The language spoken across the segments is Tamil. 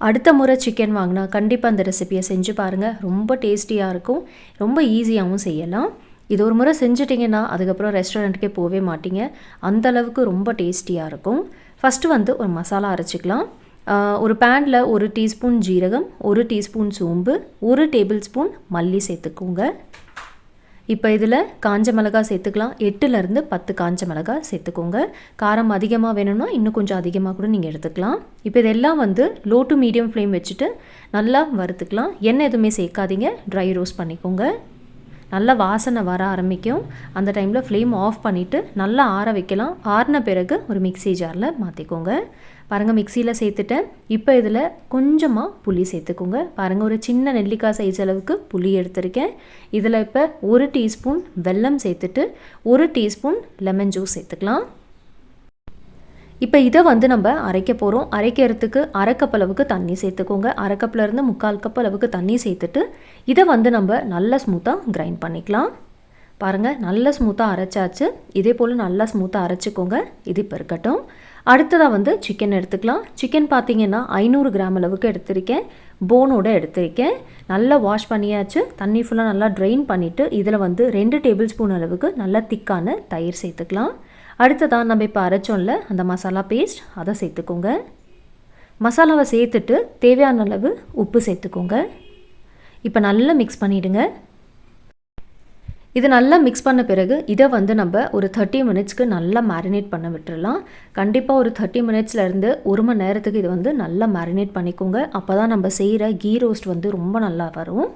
அடுத்த முறை சிக்கன் வாங்கினா கண்டிப்பாக அந்த ரெசிபியை செஞ்சு பாருங்கள். ரொம்ப டேஸ்டியாக இருக்கும், ரொம்ப ஈஸியாகவும் செய்யலாம். இது ஒரு முறை செஞ்சிட்டிங்கன்னா அதுக்கப்புறம் ரெஸ்டாரண்ட்டுக்கே போகவே மாட்டீங்க, அந்தளவுக்கு ரொம்ப டேஸ்டியாக இருக்கும். ஃபஸ்ட்டு வந்து ஒரு மசாலா அரைச்சிக்கலாம். ஒரு பேனில் 1 டீஸ்பூன் ஜீரகம், 1 டீஸ்பூன் சோம்பு, 1 டேபிள் ஸ்பூன் மல்லி சேர்த்துக்கோங்க. இப்போ இதில் காஞ்ச மிளகாய் சேர்த்துக்கலாம். 8லேருந்து 10 காஞ்ச மிளகாய் சேர்த்துக்கோங்க. காரம் அதிகமாக வேணும்னா இன்னும் கொஞ்சம் அதிகமாக கூட நீங்கள் எடுத்துக்கலாம். இப்போ இதெல்லாம் வந்து லோ டு மீடியம் ஃப்ளேம் வச்சுட்டு நல்லா வறுத்துக்கலாம். எண்ணெய் எதுவுமே சேர்க்காதீங்க, ட்ரை ரோஸ்ட் பண்ணிக்கோங்க. நல்லா வாசனை வர ஆரம்பிக்கும். அந்த டைமில் ஃப்ளேம் ஆஃப் பண்ணிவிட்டு நல்லா ஆற வைக்கலாம். ஆறின பிறகு ஒரு மிக்ஸி ஜாரில் மாற்றிக்கோங்க. பாருங்கள், மிக்சியில் சேர்த்துட்டேன். இப்போ இதில் கொஞ்சமாக புளி சேர்த்துக்கோங்க. பாருங்கள், ஒரு சின்ன நெல்லிக்காய் சைஸ் அளவுக்கு புளி எடுத்திருக்கேன். இதில் இப்போ 1 டீஸ்பூன் வெல்லம் சேர்த்துட்டு 1 டீஸ்பூன் லெமன் ஜூஸ் சேர்த்துக்கலாம். இப்போ இதை வந்து நம்ம அரைக்க போகிறோம். அரைக்கிறதுக்கு 1/2 கப் அளவுக்கு தண்ணி சேர்த்துக்கோங்க. 1/2 கப்லேருந்து 3/4 கப் அளவுக்கு தண்ணி சேர்த்துட்டு இதை வந்து நம்ம நல்லா ஸ்மூத்தாக கிரைண்ட் பண்ணிக்கலாம். பாருங்கள், நல்லா ஸ்மூத்தாக அரைச்சாச்சு. இதே போல் நல்லா ஸ்மூத்தாக அரைச்சிக்கோங்க. இது இப்போ இருக்கட்டும். அடுத்ததாக வந்து சிக்கன் எடுத்துக்கலாம். சிக்கன் பார்த்திங்கன்னா 500 கிராம் அளவுக்கு எடுத்திருக்கேன். போனோடு எடுத்திருக்கேன். நல்லா வாஷ் பண்ணியாச்சு. தண்ணி ஃபுல்லாக நல்லா ட்ரெயின் பண்ணிவிட்டு இதில் வந்து 2 டேபிள் ஸ்பூன் அளவுக்கு நல்லா திக்கான தயிர் சேர்த்துக்கலாம். அடுத்ததாக நம்ம இப்போ அரைச்சோம்ல அந்த மசாலா பேஸ்ட், அதை சேர்த்துக்கோங்க. மசாலாவை சேர்த்துட்டு தேவையான அளவு உப்பு சேர்த்துக்கோங்க. இப்போ நல்லா மிக்ஸ் பண்ணிவிடுங்க. இது நல்லா மிக்ஸ் பண்ண பிறகு இதை வந்து நம்ம ஒரு 30 மினிட்ஸ்க்கு நல்லா மேரினேட் பண்ண விட்டுடலாம். கண்டிப்பாக ஒரு 30 மினிட்ஸ்லேருந்து 1 மணி நேரத்துக்கு இது வந்து நல்லா மேரினேட் பண்ணிக்கோங்க. அப்போ தான் நம்ம செய்கிற கீ ரோஸ்ட் வந்து ரொம்ப நல்லா வரும்.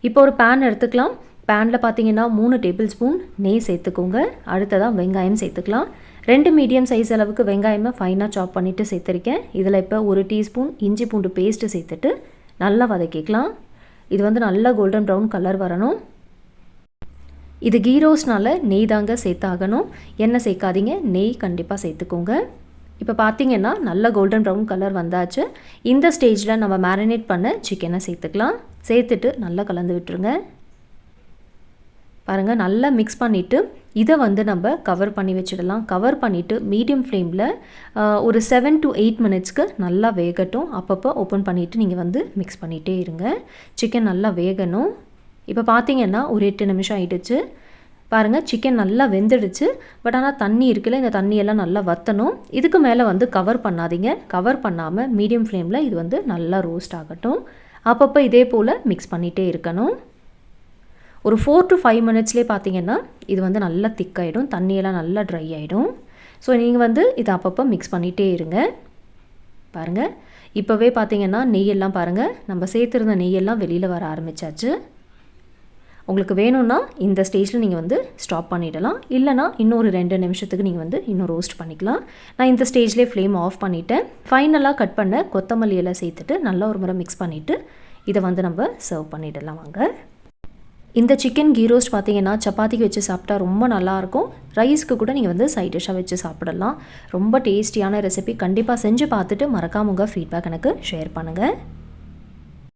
இப்போ ஒரு பேன் எடுத்துக்கலாம். பேனில் பார்த்தீங்கன்னா 3 டேபிள் ஸ்பூன் நெய் சேர்த்துக்கோங்க. அடுத்ததாக வெங்காயம் சேர்த்துக்கலாம். 2 மீடியம் சைஸ் அளவுக்கு வெங்காயமாக ஃபைனாக சாப் பண்ணிவிட்டு சேர்த்துருக்கேன். இதில் இப்போ 1 டீஸ்பூன் இஞ்சி பூண்டு பேஸ்ட்டு சேர்த்துட்டு நல்லா வதக்கிக்கலாம். இது வந்து நல்லா கோல்டன் ப்ரௌன் கலர் வரணும். இது கீ ரோஸ்ட்னால நெய் தாங்க சேர்த்தாகணும், எண்ணெய் சேர்க்காதீங்க, நெய் கண்டிப்பாக சேர்த்துக்கோங்க. இப்போ பார்த்தீங்கன்னா நல்லா கோல்டன் ப்ரௌன் கலர் வந்தாச்சு. இந்த ஸ்டேஜில் நம்ம மேரினேட் பண்ண சிக்கனை சேர்த்துக்கலாம். சேர்த்துட்டு நல்லா கலந்து விட்டுருங்க. பாருங்கள், நல்லா மிக்ஸ் பண்ணிவிட்டு இதை வந்து நம்ம கவர் பண்ணி வச்சிடலாம். கவர் பண்ணிவிட்டு மீடியம் ஃப்ளேமில் ஒரு 7 to 8 மினிட்ஸ்க்கு நல்லா வேகட்டும். அப்பப்போ ஓப்பன் பண்ணிவிட்டு நீங்கள் வந்து மிக்ஸ் பண்ணிகிட்டே இருங்க. சிக்கன் நல்லா வேகணும். இப்போ பார்த்தீங்கன்னா ஒரு 8 நிமிஷம் ஆகிடுச்சு. பாருங்கள், சிக்கன் நல்லா வெந்துடுச்சு. பட் ஆனால் தண்ணி இருக்குல்ல, இந்த தண்ணியெல்லாம் நல்லா வற்றணும். இதுக்கு மேலே வந்து கவர் பண்ணாதீங்க. கவர் பண்ணாமல் மீடியம் ஃப்ளேமில் இது வந்து நல்லா ரோஸ்ட் ஆகட்டும். அப்பப்போ இதே போல் மிக்ஸ் பண்ணிகிட்டே இருக்கணும். ஒரு 4 to 5 மினிட்ஸ்லேயே பார்த்தீங்கன்னா இது வந்து நல்லா திக்காயிடும், தண்ணியெல்லாம் நல்லா ட்ரை ஆகிடும். ஸோ நீங்கள் வந்து இதை அப்பப்போ மிக்ஸ் பண்ணிகிட்டே இருங்க. பாருங்கள், இப்போவே பார்த்தீங்கன்னா நெய்யெல்லாம் பாருங்கள், நம்ம சேர்த்துருந்த நெய்யெல்லாம் வெளியில் வர ஆரம்பித்தாச்சு. உங்களுக்கு வேணும்னா இந்த ஸ்டேஜில் நீங்கள் வந்து ஸ்டாப் பண்ணிடலாம். இல்லைனா இன்னொரு 2 நிமிஷத்துக்கு நீங்கள் வந்து இன்னும் ரோஸ்ட் பண்ணிக்கலாம். நான் இந்த ஸ்டேஜ்லேயே ஃப்ளேம் ஆஃப் பண்ணிவிட்டேன். ஃபைனலாக கட் பண்ண கொத்தமல்லி எல்லாம் சேர்த்துட்டு நல்லா ஒரு முறை மிக்ஸ் பண்ணிவிட்டு இதை வந்து நம்ம சர்வ் பண்ணிடலாம். வாங்க. இந்த சிக்கன் கீ ரோஸ்ட் பார்த்தீங்கன்னா சப்பாத்திக்கு வச்சு சாப்பிட்டா ரொம்ப நல்லாயிருக்கும். ரைஸ்க்கு கூட நீங்கள் வந்து சைட் டிஷ்ஷாக வச்சு சாப்பிடலாம். ரொம்ப டேஸ்டியான ரெசிபி. கண்டிப்பாக செஞ்சு பார்த்துட்டு மறக்காம உங்கள் ஃபீட்பேக் எனக்கு ஷேர் பண்ணுங்கள்.